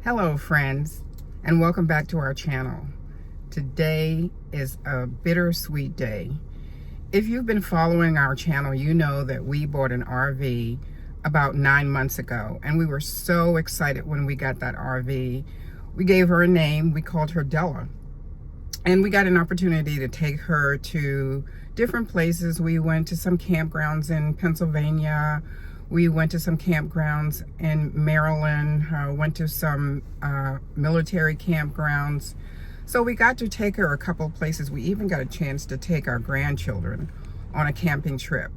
Hello friends, and welcome back to our channel. Today is a bittersweet day. If you've been following our channel, you know that we bought an RV about 9 months ago, and we were so excited when we got that RV. We gave her a name, we called her Della, and we got an opportunity to take her to different places. We went to some campgrounds in Pennsylvania. We went to some campgrounds in Maryland, went to some military campgrounds. So we got to take her a couple of places. We even got a chance to take our grandchildren on a camping trip.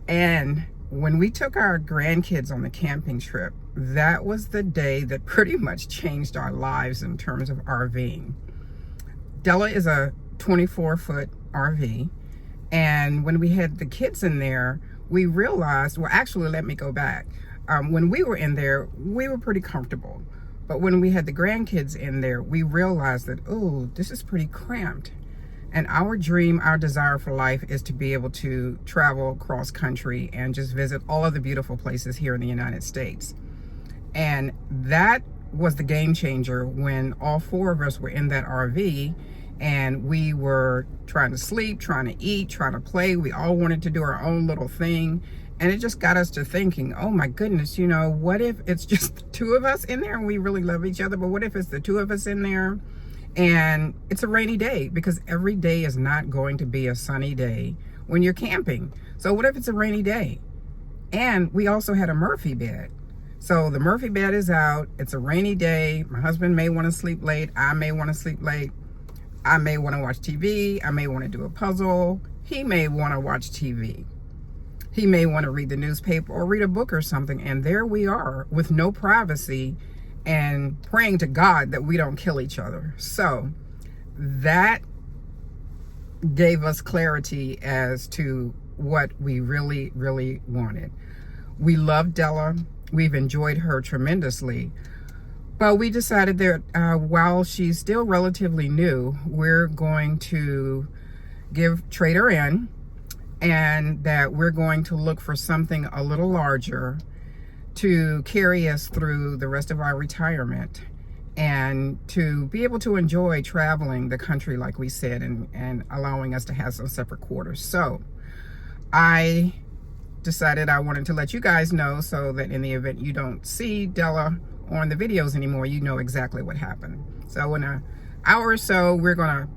And when we took our grandkids on the camping trip, that was the day that pretty much changed our lives in terms of RVing. Della is a 24-foot RV. And when we had the kids in there, we realized, well, actually, let me go back. When we were in there, we were pretty comfortable. But when we had the grandkids in there, we realized that, oh, this is pretty cramped. And our dream, our desire for life is to be able to travel cross country and just visit all of the beautiful places here in the United States. And that was the game changer when all four of us were in that RV. And we were trying to sleep, trying to eat, trying to play. We all wanted to do our own little thing. And it just got us to thinking, oh my goodness, you know, what if it's just the two of us in there and we really love each other? But what if it's the two of us in there and it's a rainy day? Because every day is not going to be a sunny day when you're camping. So what if it's a rainy day? And we also had a Murphy bed. So the Murphy bed is out. It's a rainy day. My husband may want to sleep late. I may want to sleep late. I may want to watch TV. I may want to do a puzzle. He may want to watch TV. He may want to read the newspaper or read a book or something. And there we are with no privacy and praying to God that we don't kill each other. So that gave us clarity as to what we really, really wanted. We love Della. We've enjoyed her tremendously. But we decided that while she's still relatively new, we're going to trade her in, and that we're going to look for something a little larger to carry us through the rest of our retirement and to be able to enjoy traveling the country, like we said, and allowing us to have some separate quarters. So I decided I wanted to let you guys know so that in the event you don't see Della on the videos anymore, you know exactly what happened. So in an hour or so, we're gonna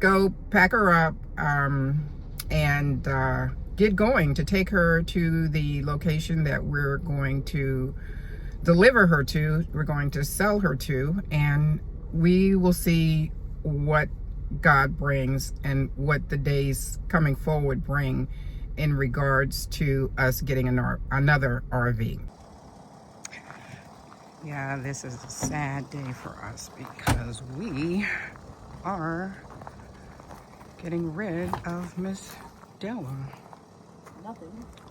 go pack her up and get going to take her to the location that we're going to deliver her to. We're going to sell her to, and we will see what God brings and what the days coming forward bring in regards to us getting another RV. Yeah, this is a sad day for us because we are getting rid of Miss Della.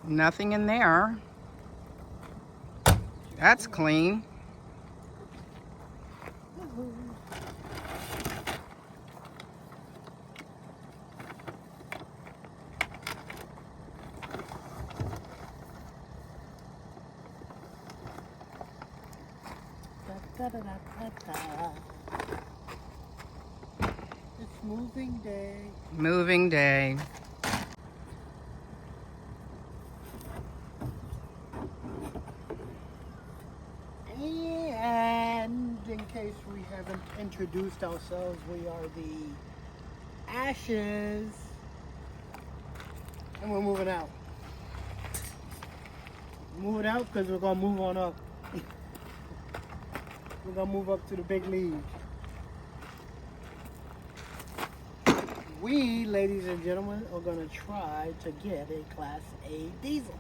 Nothing in there. That's clean. It's moving day. Moving day. And in case we haven't introduced ourselves, we are the Ashes. And we're moving out. Moving out because we're going to move on up. We're going to move up to the big league. We, ladies and gentlemen, are going to try to get a Class A diesel.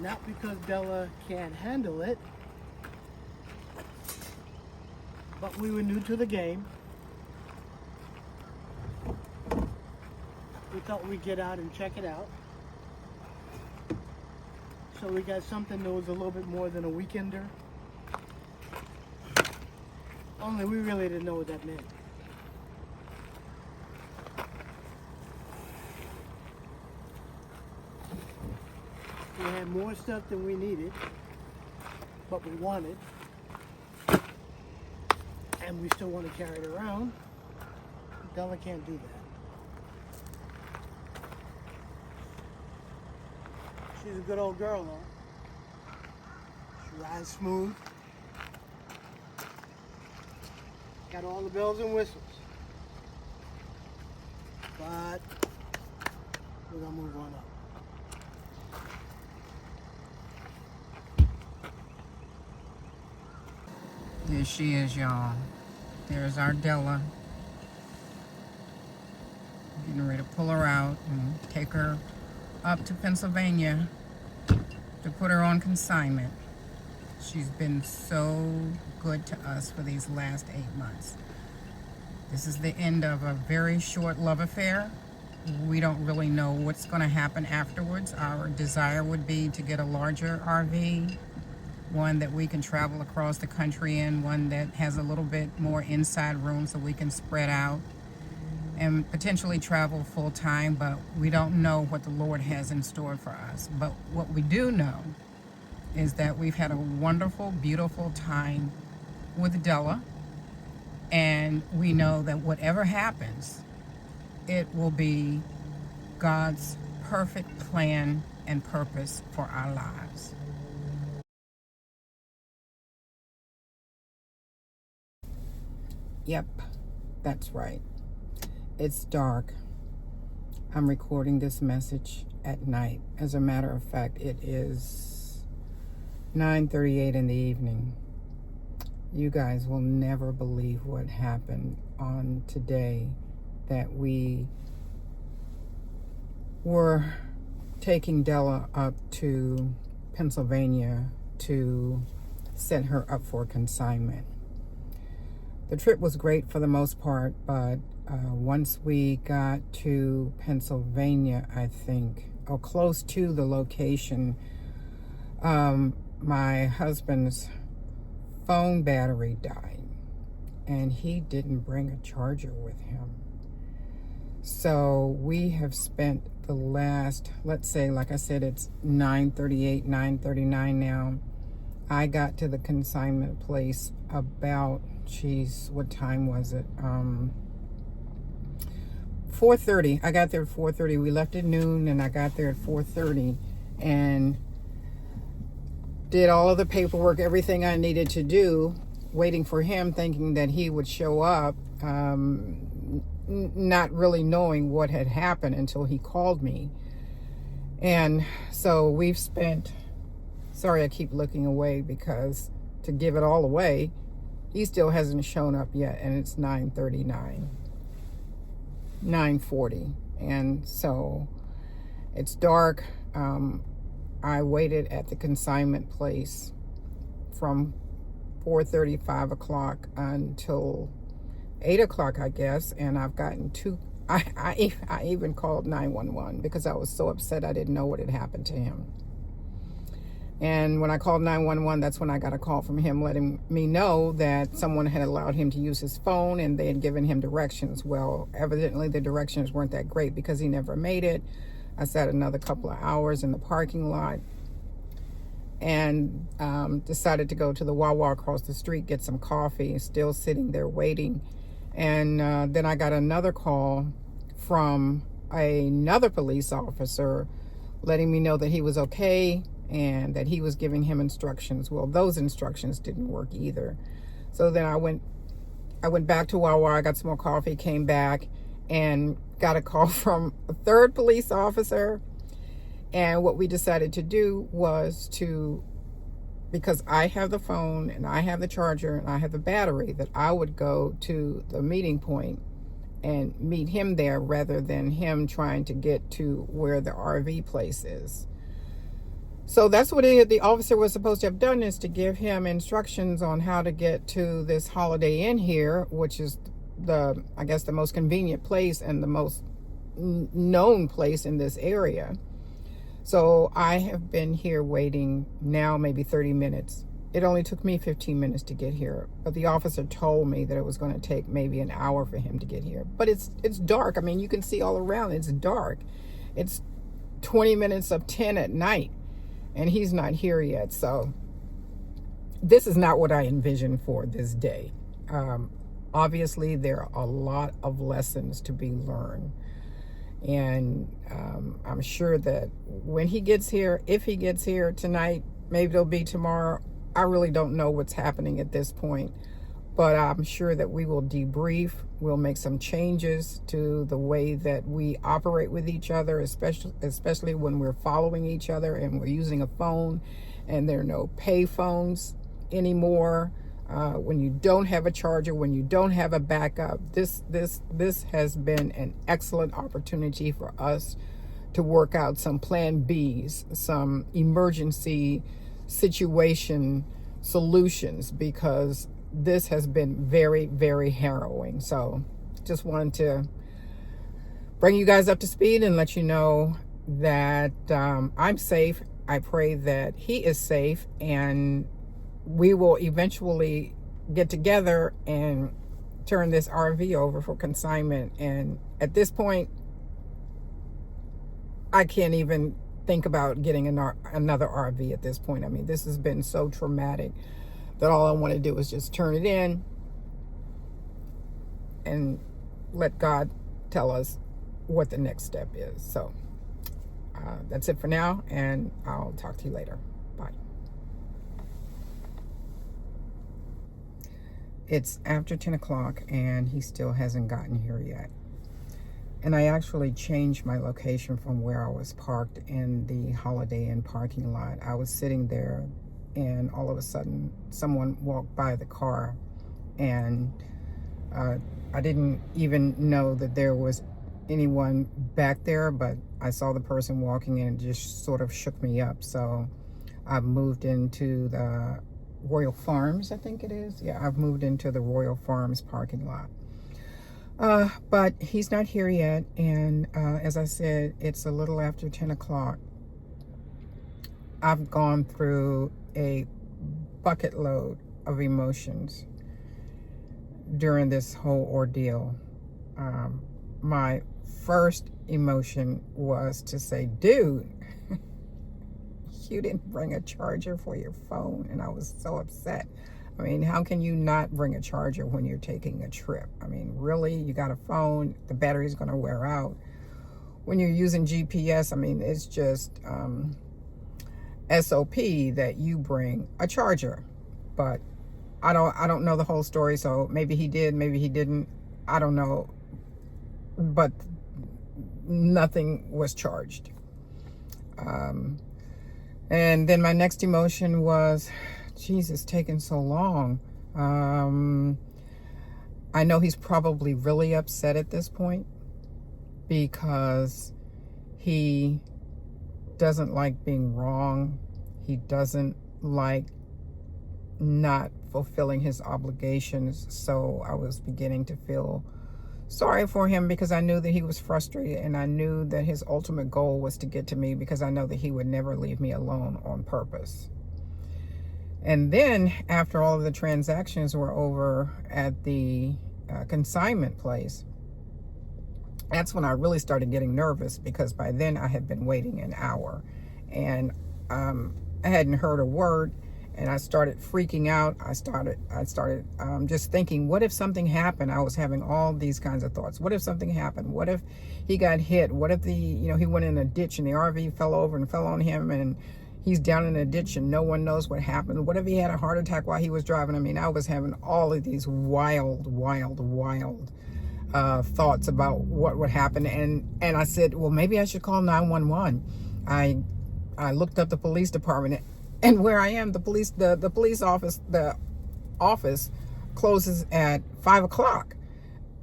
Not because Della can't handle it, but we were new to the game. We thought we'd get out and check it out. So we got something that was a little bit more than a weekender. Only we really didn't know what that meant. We had more stuff than we needed, but we wanted, and we still want to carry it around. Della can't do that. She's a good old girl, though. She rides smooth. Got all the bells and whistles. But we're gonna move on up. There she is, y'all. There's our Della. Getting ready to pull her out and take her up to Pennsylvania to put her on consignment. She's been so good to us for these last 8 months. This is the end of a very short love affair. We don't really know what's going to happen afterwards. Our desire would be to get a larger RV, one that we can travel across the country in, one that has a little bit more inside room so we can spread out and potentially travel full time, but we don't know what the Lord has in store for us. But what we do know is that we've had a wonderful, beautiful time with Della, and we know that whatever happens, it will be God's perfect plan and purpose for our lives. Yep, that's right. It's dark. I'm recording this message at night. As a matter of fact, it is 9:38 in the evening. You guys will never believe what happened on today, that we were taking Della up to Pennsylvania to set her up for consignment. The trip was great for the most part, but once we got to Pennsylvania, I think, or close to the location, my husband's phone battery died, and he didn't bring a charger with him. So we have spent the last, let's say, like I said, it's 9:38, 9:39 now. I got to the consignment place about, what time was it? 4:30. I got there at 4:30. We left at noon, and I got there at 4:30 and did all of the paperwork, everything I needed to do, waiting for him, thinking that he would show up, not really knowing what had happened until he called me. And so we've spent, sorry I keep looking away because to give it all away, he still hasn't shown up yet, and it's 9:39, 9:40, and so it's dark. I waited at the consignment place from 4:30, 5 o'clock until 8 o'clock, I guess, and I've gotten I even called 911 because I was so upset I didn't know what had happened to him. And when I called 911, that's when I got a call from him letting me know that someone had allowed him to use his phone and they had given him directions. Well, evidently the directions weren't that great because he never made it. I sat another couple of hours in the parking lot and decided to go to the Wawa across the street, get some coffee, still sitting there waiting. And then I got another call from another police officer letting me know that he was okay and that he was giving him instructions. Well, those instructions didn't work either. So then I went back to Wawa, I got some more coffee, came back and got a call from a third police officer. And what we decided to do was because I have the phone and I have the charger and I have the battery, that I would go to the meeting point and meet him there rather than him trying to get to where the RV place is. So that's what the officer was supposed to have done, is to give him instructions on how to get to this Holiday Inn here, which is I guess the most convenient place and the most known place in this area. So I have been here waiting now maybe 30 minutes. It only took me 15 minutes to get here, but the officer told me that it was going to take maybe an hour for him to get here. But it's dark. I mean, you can see all around. It's dark. It's 20 minutes of 10 at night. and he's not here yet. So this is not what I envisioned for this day. Obviously, there are a lot of lessons to be learned. And I'm sure that when he gets here, if he gets here tonight, maybe it'll be tomorrow. I really don't know what's happening at this point. But I'm sure that we will debrief. We'll make some changes to the way that we operate with each other, especially when we're following each other and we're using a phone and there are no pay phones anymore. When you don't have a charger, when you don't have a backup, this has been an excellent opportunity for us to work out some plan Bs, some emergency situation solutions, because this has been very, very harrowing. So just wanted to bring you guys up to speed and let you know that I'm safe. I pray that he is safe, and we will eventually get together and turn this RV over for consignment. And at this point, I can't even think about getting another RV at this point. I mean, this has been so traumatic that all I want to do is just turn it in and let God tell us what the next step is. So that's it for now, and I'll talk to you later. Bye. It's after 10 o'clock, and he still hasn't gotten here yet. And I actually changed my location from where I was parked in the Holiday Inn parking lot. I was sitting there, and all of a sudden someone walked by the car, and I didn't even know that there was anyone back there, but I saw the person walking in and it just sort of shook me up. So I've moved into the Royal Farms, I think it is. Yeah, I've moved into the Royal Farms parking lot. But he's not here yet, and as I said, it's a little after 10 o'clock. I've gone through a bucket load of emotions during this whole ordeal. My first emotion was to say, dude, you didn't bring a charger for your phone. And I was so upset. I mean, how can you not bring a charger when you're taking a trip? I mean, really? You got a phone, the battery's going to wear out. When you're using GPS, I mean, it's just SOP that you bring a charger. But I don't know the whole story, so maybe he did, maybe he didn't. I don't know. But nothing was charged. And then my next emotion was, Jesus, taking so long. I know he's probably really upset at this point because he doesn't like being wrong. He doesn't like not fulfilling his obligations. So I was beginning to feel sorry for him because I knew that he was frustrated, and I knew that his ultimate goal was to get to me because I know that he would never leave me alone on purpose. And then after all of the transactions were over at the consignment place, that's when I really started getting nervous, because by then I had been waiting an hour, and I hadn't heard a word, and I started freaking out. I started just thinking, what if something happened? I was having all these kinds of thoughts. What if something happened? What if he got hit? What if he went in a ditch and the RV fell over and fell on him, and he's down in a ditch and no one knows what happened? What if he had a heart attack while he was driving? I mean, I was having all of these wild thoughts about what would happen. And I said, well, maybe I should call 911. I looked up the police department, and where I am, the police office, the office closes at 5 o'clock.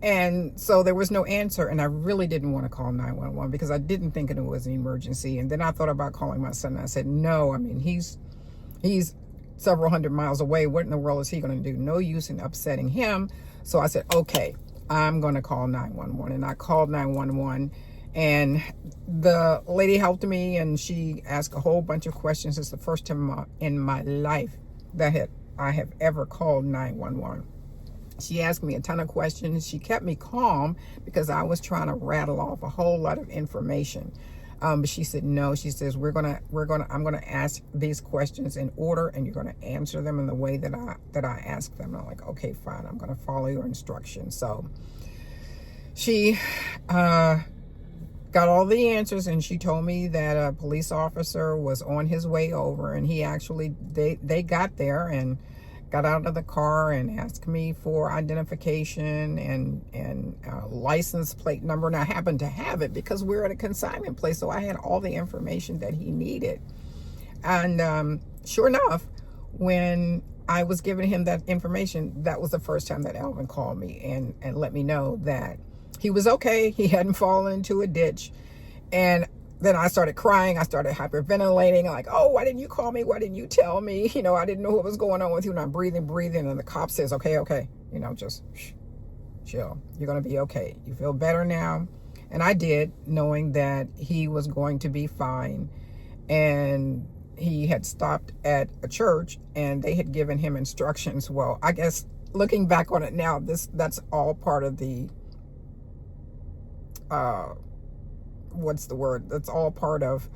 And so there was no answer, and I really didn't want to call 911 because I didn't think it was an emergency. And then I thought about calling my son, and I said, no, I mean, he's several hundred miles away. What in the world is he going to do? No use in upsetting him. So I said, okay, I'm going to call 911. And I called 911, and the lady helped me, and she asked a whole bunch of questions. It's the first time in my life that I have ever called 911. She asked me a ton of questions. She kept me calm because I was trying to rattle off a whole lot of information. But she said no. She says I'm gonna ask these questions in order, and you're gonna answer them in the way that I ask them. I'm like, okay, fine. I'm gonna follow your instructions. So she got all the answers, and she told me that a police officer was on his way over, and he actually they got there and got out of the car and asked me for identification and license plate number. And I happened to have it because we're at a consignment place, so I had all the information that he needed. And sure enough, when I was giving him that information, that was the first time that Alvin called me and let me know that he was okay. He hadn't fallen into a ditch. And then I started crying. I started hyperventilating. Like, oh, why didn't you call me? Why didn't you tell me? You know, I didn't know what was going on with you. And I'm breathing. And the cop says, okay. You know, just chill. You're going to be okay. You feel better now. And I did, knowing that he was going to be fine. And he had stopped at a church and they had given him instructions. Well, I guess looking back on it now, that's all part of the, what's the word? That's all part of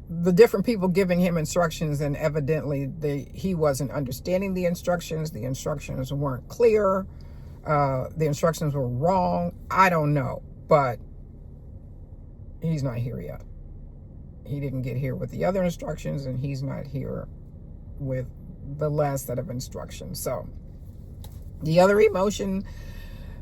the different people giving him instructions, and evidently he wasn't understanding the instructions. The instructions weren't clear. The instructions were wrong. I don't know, but he's not here yet. He didn't get here with the other instructions, and he's not here with the last set of instructions. So the other emotion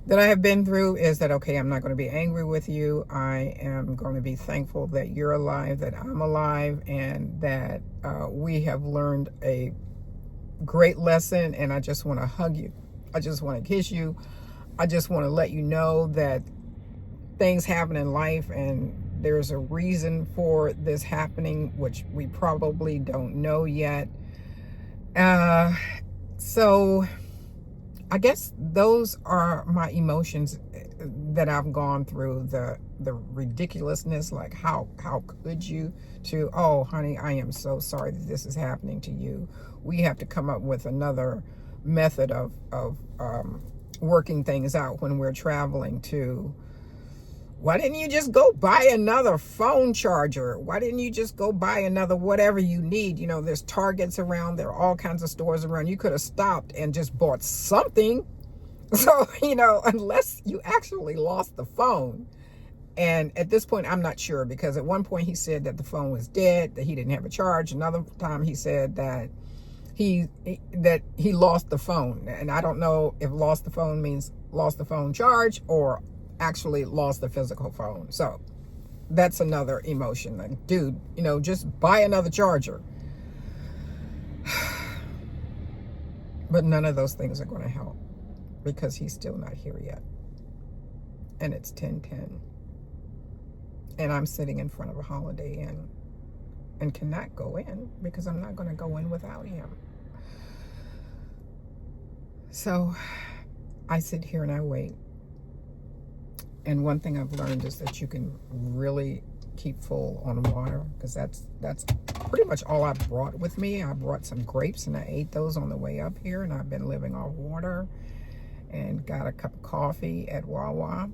that I have been through is that, okay, I'm not going to be angry with you. I am going to be thankful that you're alive, that I'm alive, and that we have learned a great lesson. And I just want to hug you. I just want to kiss you. I just want to let you know that things happen in life, and there's a reason for this happening, which we probably don't know yet. So I guess those are my emotions that I've gone through. The ridiculousness, like how could you, to, oh honey, I am so sorry that this is happening to you. We have to come up with another method of working things out when we're traveling, to, why didn't you just go buy another phone charger? Why didn't you just go buy another whatever you need? You know, there's Targets around. There are all kinds of stores around. You could have stopped and just bought something. So, you know, unless you actually lost the phone. And at this point, I'm not sure, because at one point he said that the phone was dead, that he didn't have a charge. Another time he said that he lost the phone. And I don't know if lost the phone means lost the phone charge or actually lost the physical phone. So that's another emotion. Like, dude, you know, just buy another charger. But none of those things are going to help, because he's still not here yet. And it's 10:10. And I'm sitting in front of a Holiday Inn and cannot go in, because I'm not going to go in without him. So I sit here and I wait. And one thing I've learned is that you can really keep full on water, because that's pretty much all I brought with me. I brought some grapes and I ate those on the way up here, and I've been living off water, and got a cup of coffee at Wawa.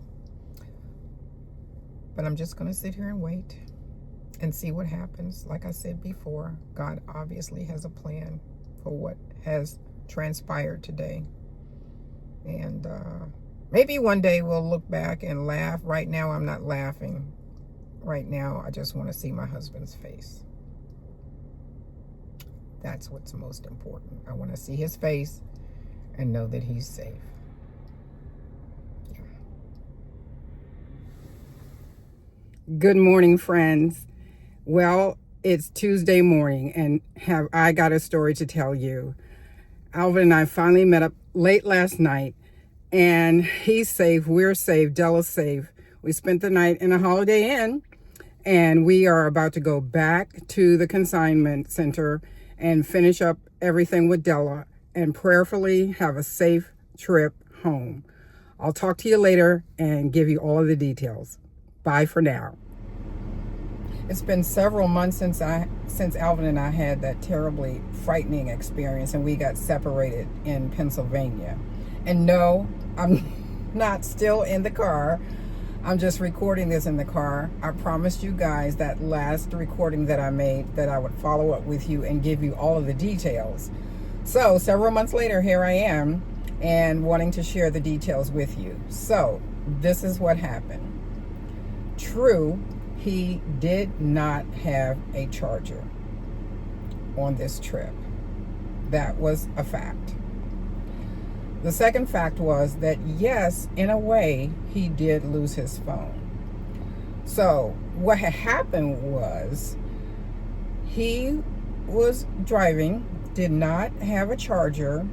But I'm just going to sit here and wait and see what happens. Like I said before, God obviously has a plan for what has transpired today. And maybe one day we'll look back and laugh. Right now, I'm not laughing. Right now, I just want to see my husband's face. That's what's most important. I want to see his face and know that he's safe. Yeah. Good morning, friends. Well, it's Tuesday morning, and I got a story to tell you. Alvin and I finally met up late last night, and he's safe, we're safe, Della's safe. We spent the night in a Holiday Inn, and we are about to go back to the consignment center and finish up everything with Della, and prayerfully have a safe trip home. I'll talk to you later and give you all of the details. Bye for now. It's been several months since Alvin and I had that terribly frightening experience, and we got separated in Pennsylvania. And no, I'm not still in the car. I'm just recording this in the car. I promised you guys that last recording that I made that I would follow up with you and give you all of the details. So several months later, here I am and wanting to share the details with you. So this is what happened. True, he did not have a charger on this trip. That was a fact. The second fact was that, yes, in a way, he did lose his phone. So what had happened was he was driving, did not have a charger,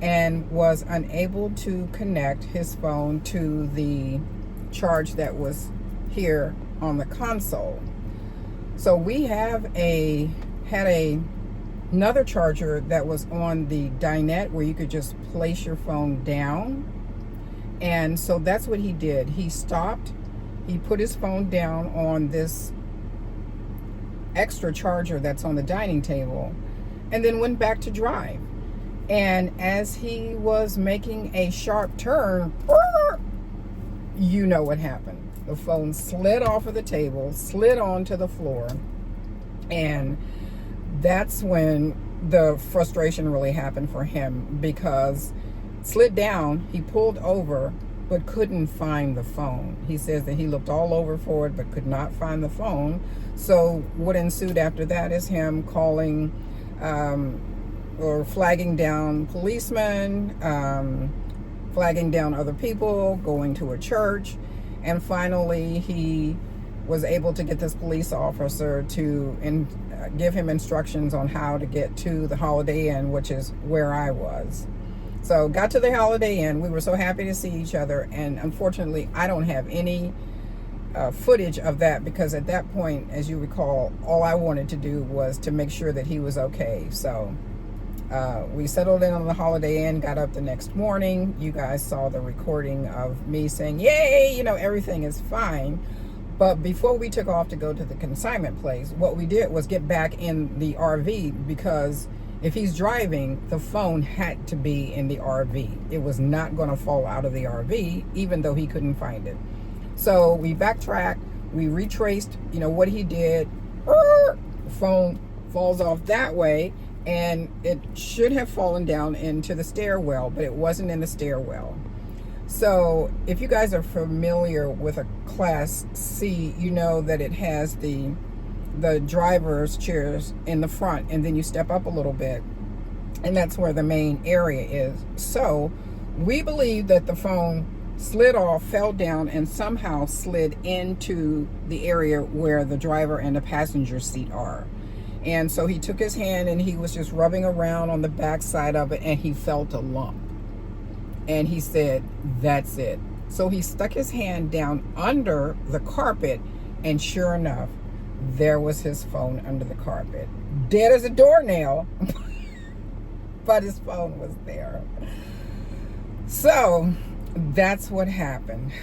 and was unable to connect his phone to the charge that was here on the console. So we had another charger that was on the dinette where you could just place your phone down. And so that's what he did. He stopped, he put his phone down on this extra charger that's on the dining table, and then went back to drive. And as he was making a sharp turn, you know what happened. The phone slid off of the table, slid onto the floor, and that's when the frustration really happened for him, because slid down, he pulled over, but couldn't find the phone. He says that he looked all over for it, but could not find the phone. So what ensued after that is him calling or flagging down policemen, flagging down other people, going to a church, and finally he was able to get this police officer to give him instructions on how to get to the Holiday Inn, which is where I was. So got to the Holiday Inn. We were so happy to see each other, and unfortunately I don't have any footage of that, because at that point, as you recall, all I wanted to do was to make sure that he was okay. So we settled in on the Holiday Inn, got up the next morning. You guys saw the recording of me saying, yay, everything is fine. But before we took off to go to the consignment place, what we did was get back in the RV, because if he's driving, the phone had to be in the RV. It was not going to fall out of the RV, even though he couldn't find it. So we backtracked, we retraced, what he did. The phone falls off that way, and it should have fallen down into the stairwell, but it wasn't in the stairwell. So if you guys are familiar with a Class C, you know that it has the driver's chairs in the front, and then you step up a little bit, and that's where the main area is. So we believe that the phone slid off, fell down, and somehow slid into the area where the driver and the passenger seat are. And so he took his hand and he was just rubbing around on the back side of it, and he felt a lump. And he said, that's it. So he stuck his hand down under the carpet, and sure enough, there was his phone under the carpet. Dead as a doornail, but his phone was there. So that's what happened.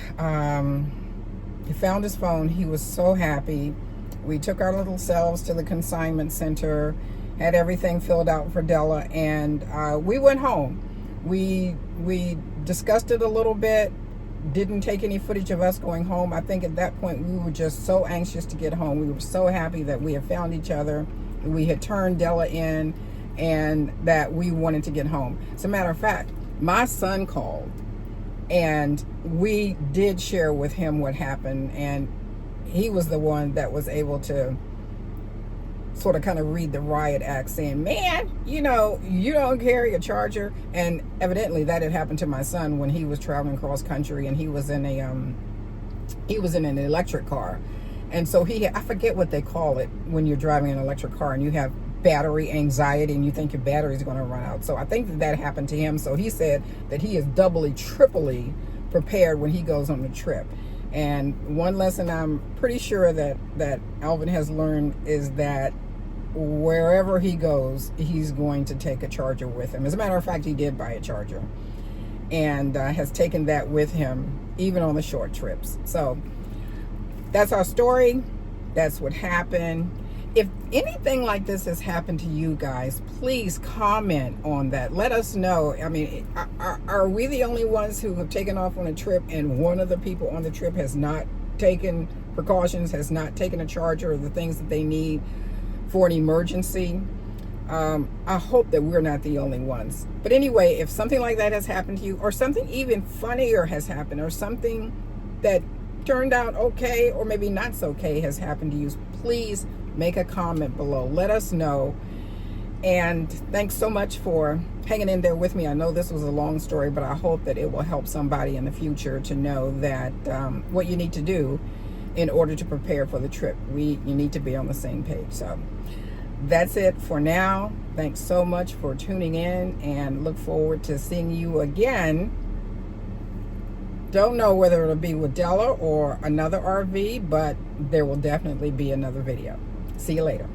He found his phone. He was so happy. We took our little selves to the consignment center, had everything filled out for Della, and we went home. We discussed it a little bit, didn't take any footage of us going home. I think at that point we were just so anxious to get home. We were so happy that we had found each other, we had turned Della in, and that we wanted to get home. As a matter of fact, my son called, and we did share with him what happened, and he was the one that was able to sort of kind of read the riot act, saying, man, you don't carry a charger. And evidently that had happened to my son when he was traveling cross country, and he was in an electric car. And so I forget what they call it when you're driving an electric car and you have battery anxiety and you think your battery is going to run out. So I think that happened to him. So he said that he is doubly, triply prepared when he goes on the trip. And one lesson I'm pretty sure that Alvin has learned is that wherever he goes, he's going to take a charger with him. As a matter of fact, he did buy a charger, and has taken that with him even on the short trips. So that's our story. That's what happened. if anything like this has happened to you guys, please comment on that. Let us know. I mean, are we the only ones who have taken off on a trip and one of the people on the trip has not taken precautions, has not taken a charger or the things that they need for an emergency? I hope that we're not the only ones. But anyway, if something like that has happened to you, or something even funnier has happened, or something that turned out okay or maybe not so okay has happened to you, please make a comment below. Let us know. And thanks so much for hanging in there with me. I know this was a long story, but I hope that it will help somebody in the future to know that what you need to do in order to prepare for the trip. You need to be on the same page. So that's it for now. Thanks so much for tuning in, and look forward to seeing you again. Don't know whether it'll be with Della or another RV, but there will definitely be another video. See you later.